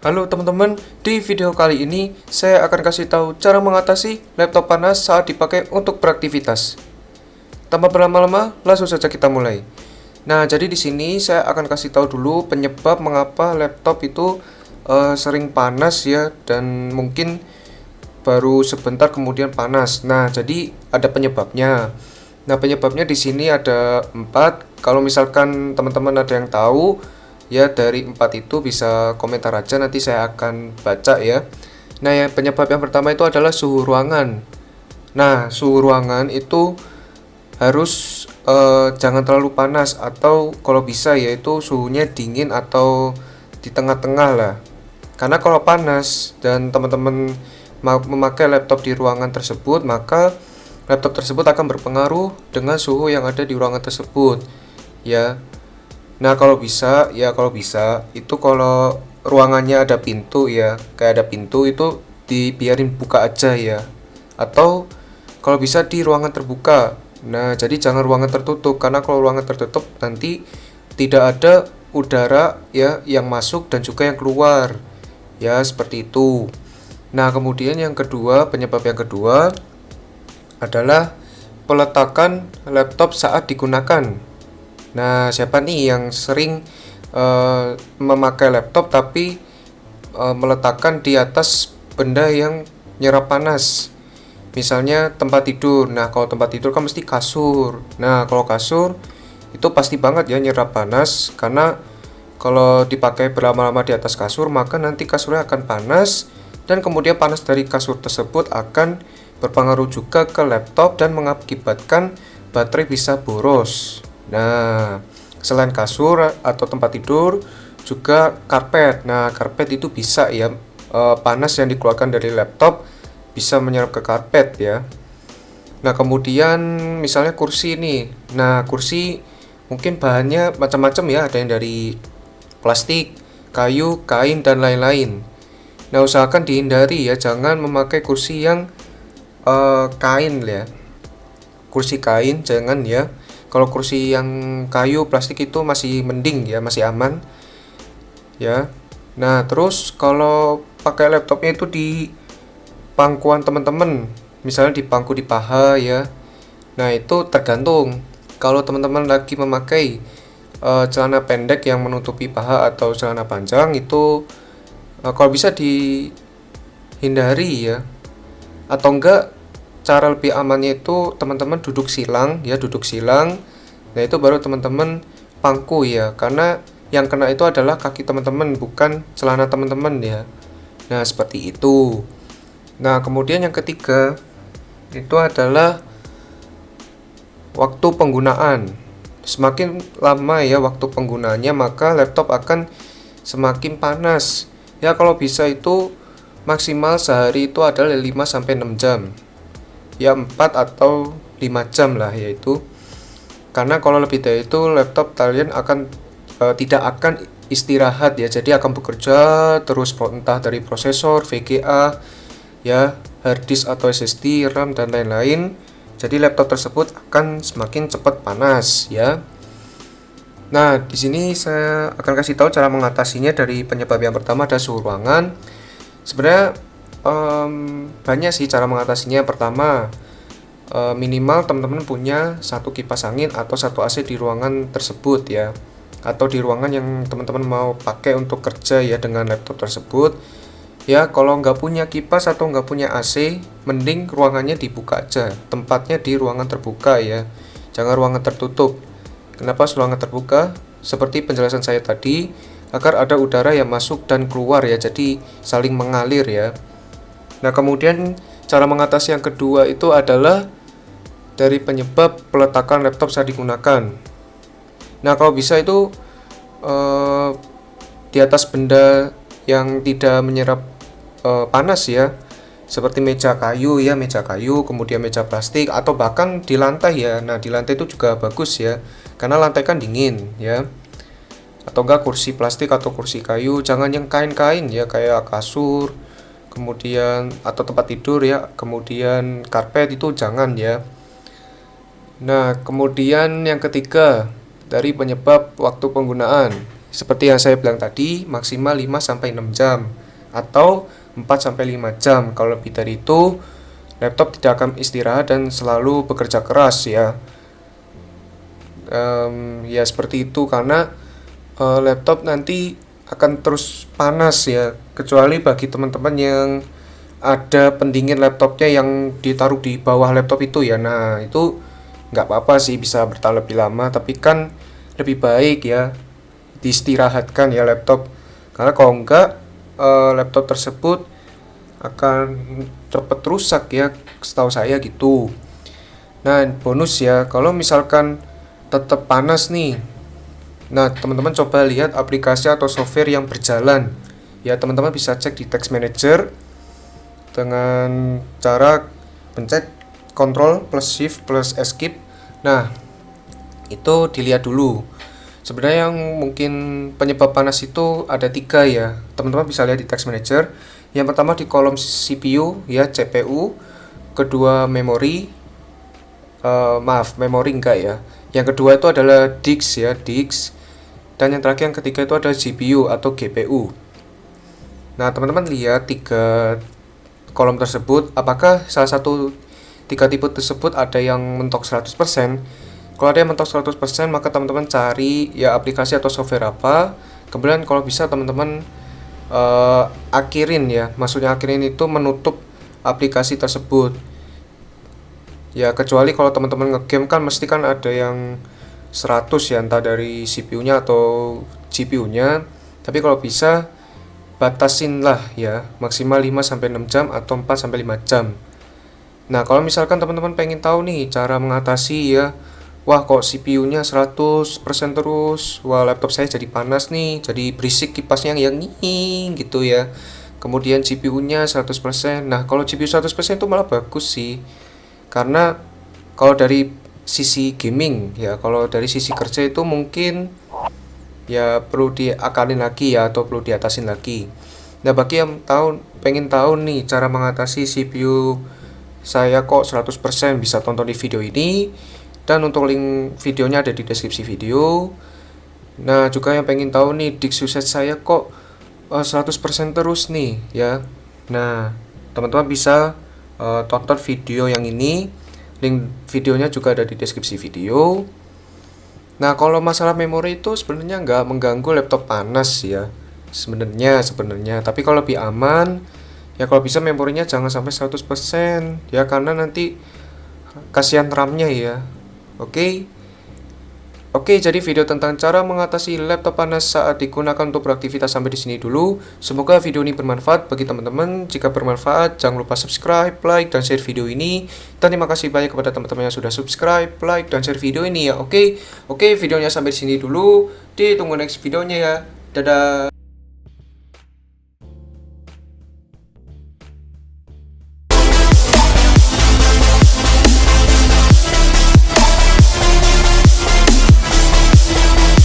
Halo teman-teman, di video kali ini saya akan kasih tahu cara mengatasi laptop panas saat dipakai untuk beraktivitas. Tanpa berlama-lama, langsung saja kita mulai. Nah, jadi di sini saya akan kasih tahu dulu penyebab mengapa laptop itu sering panas ya, dan mungkin baru sebentar kemudian panas. Nah, jadi ada penyebabnya. Nah, penyebabnya di sini ada 4. Kalau misalkan teman-teman ada yang tahu, ya dari 4 itu bisa komentar aja, nanti saya akan baca ya. Nah, yang penyebab yang pertama itu adalah suhu ruangan. Nah, suhu ruangan itu harus jangan terlalu panas, atau kalau bisa yaitu suhunya dingin atau di tengah-tengah lah. Karena kalau panas dan teman-teman memakai laptop di ruangan tersebut, maka laptop tersebut akan berpengaruh dengan suhu yang ada di ruangan tersebut ya. Nah, kalau bisa itu kalau ruangannya ada pintu ya, kayak ada pintu itu dibiarin buka aja ya. Atau kalau bisa di ruangan terbuka. Nah, jadi jangan ruangan tertutup, karena kalau ruangan tertutup nanti tidak ada udara ya yang masuk dan juga yang keluar. Ya, seperti itu. Nah, kemudian penyebab yang kedua adalah peletakan laptop saat digunakan. Nah, siapa nih yang sering memakai laptop tapi meletakkan di atas benda yang nyerap panas? Misalnya tempat tidur. Nah, kalau tempat tidur kan mesti kasur. Nah, kalau kasur itu pasti banget ya nyerap panas, karena kalau dipakai berlama-lama di atas kasur, maka nanti kasurnya akan panas, dan kemudian panas dari kasur tersebut akan berpengaruh juga ke laptop dan mengakibatkan baterai bisa boros. Nah, selain kasur atau tempat tidur, juga karpet. Nah, karpet itu bisa ya, panas yang dikeluarkan dari laptop bisa menyerap ke karpet ya. Nah, kemudian misalnya kursi nih. Nah, kursi mungkin bahannya macam-macam ya, ada yang dari plastik, kayu, kain, dan lain-lain. Nah, usahakan dihindari ya, jangan memakai kursi yang kain ya. Kursi kain jangan ya. Kalau kursi yang kayu, plastik itu masih mending ya, masih aman ya. Nah, terus kalau pakai laptopnya itu di pangkuan teman-teman, misalnya di pangku di paha ya. Nah, itu tergantung. Kalau teman-teman lagi memakai celana pendek yang menutupi paha atau celana panjang, itu kalau bisa dihindari ya. Atau enggak, cara lebih amannya itu teman-teman duduk silang ya, duduk silang. Nah, itu baru teman-teman pangku ya, karena yang kena itu adalah kaki teman-teman, bukan celana teman-teman ya. Nah, seperti itu. Nah, kemudian yang ketiga itu adalah waktu penggunaan. Semakin lama ya waktu penggunaannya, maka laptop akan semakin panas. Ya, kalau bisa itu maksimal sehari itu adalah 5 sampai 6 jam. Ya, 4 atau 5 jam lah yaitu. Karena kalau lebih dari itu laptop kalian akan tidak akan istirahat ya. Jadi akan bekerja terus, entah dari prosesor, VGA, ya, hard disk atau SSD, RAM, dan lain-lain. Jadi laptop tersebut akan semakin cepat panas ya. Nah, di sini saya akan kasih tahu cara mengatasinya. Dari penyebab yang pertama ada suhu ruangan. Sebenarnya banyak sih cara mengatasinya. Pertama, minimal teman-teman punya satu kipas angin atau satu AC di ruangan tersebut ya, atau di ruangan yang teman-teman mau pakai untuk kerja ya dengan laptop tersebut. Ya, kalau nggak punya kipas atau nggak punya AC, mending ruangannya dibuka aja, tempatnya di ruangan terbuka ya, jangan ruangan tertutup. Kenapa ruangan terbuka? Seperti penjelasan saya tadi, agar ada udara yang masuk dan keluar ya, jadi saling mengalir ya. Nah, kemudian cara mengatasi yang kedua itu adalah dari penyebab peletakan laptop saat digunakan. Nah, kalau bisa itu di atas benda yang tidak menyerap panas ya, seperti meja kayu ya, meja kayu, kemudian meja plastik, atau bahkan di lantai ya. Nah, di lantai itu juga bagus ya, karena lantai kan dingin ya. Atau enggak kursi plastik atau kursi kayu, jangan yang kain-kain ya, kayak kasur, kemudian atau tempat tidur ya, kemudian karpet itu jangan ya. Nah, kemudian yang ketiga dari penyebab waktu penggunaan, Seperti yang saya bilang tadi, maksimal 5-6 jam atau 4-5 jam. Kalau lebih dari itu, laptop tidak akan istirahat dan selalu bekerja keras ya. Ya seperti itu, karena laptop nanti akan terus panas ya, kecuali bagi teman-teman yang ada pendingin laptopnya yang ditaruh di bawah laptop itu ya. Nah itu nggak apa-apa sih, bisa bertahan lebih lama, tapi kan lebih baik ya diistirahatkan ya laptop, karena kalau enggak laptop tersebut akan cepat rusak ya, setahu saya gitu. Nah bonus ya, kalau misalkan tetap panas nih, nah teman-teman coba lihat aplikasi atau software yang berjalan ya. Teman-teman bisa cek di Task Manager dengan cara pencet Ctrl plus Shift plus Escape. Nah itu dilihat dulu. Sebenarnya yang mungkin penyebab panas itu ada 3 ya. Teman-teman bisa lihat di Task Manager. Yang pertama di kolom CPU ya, CPU. Kedua memori, memori enggak ya. Yang kedua itu adalah disk ya, disk. Dan yang terakhir, yang ketiga itu ada GPU atau GPU. Nah teman-teman lihat 3 kolom tersebut, apakah salah satu 3 tipe tersebut ada yang mentok 100%. Kalau ada yang mentok 100%, maka teman-teman cari ya aplikasi atau software apa. Kemudian kalau bisa teman-teman akhirin ya. Maksudnya akhirin itu menutup aplikasi tersebut. Ya kecuali kalau teman-teman ngegame kan mesti kan ada yang 100 ya, entah dari CPU-nya atau GPU-nya. Tapi kalau bisa batasin lah ya, maksimal 5-6 jam atau 4-5 jam. Nah kalau misalkan teman-teman pengen tahu nih cara mengatasi ya, wah kok CPU-nya 100% terus, wah laptop saya jadi panas nih, jadi berisik kipasnya yang nging gitu ya. Kemudian GPU-nya 100%. Nah kalau GPU 100% itu malah bagus sih, karena kalau dari sisi gaming ya, kalau dari sisi kerja itu mungkin ya perlu diakalin lagi ya, atau perlu diatasin lagi. Nah bagi yang pengen tahu nih cara mengatasi CPU saya kok 100%, bisa tonton di video ini, dan untuk link videonya ada di deskripsi video. Nah juga yang pengen tahu nih disk usage saya kok 100% terus nih ya. Nah teman-teman bisa tonton video yang ini, link videonya juga ada di deskripsi video. Nah kalau masalah memori itu sebenarnya nggak mengganggu laptop panas ya, sebenarnya, tapi kalau lebih aman ya, kalau bisa memorinya jangan sampai 100% ya, karena nanti kasihan RAM-nya ya. Oke. Oke, jadi video tentang cara mengatasi laptop panas saat digunakan untuk beraktivitas sampai di sini dulu. Semoga video ini bermanfaat bagi teman-teman. Jika bermanfaat, jangan lupa subscribe, like, dan share video ini. Dan terima kasih banyak kepada teman-teman yang sudah subscribe, like, dan share video ini ya. Oke, videonya sampai di sini dulu. Ditunggu next videonya ya. Dadah.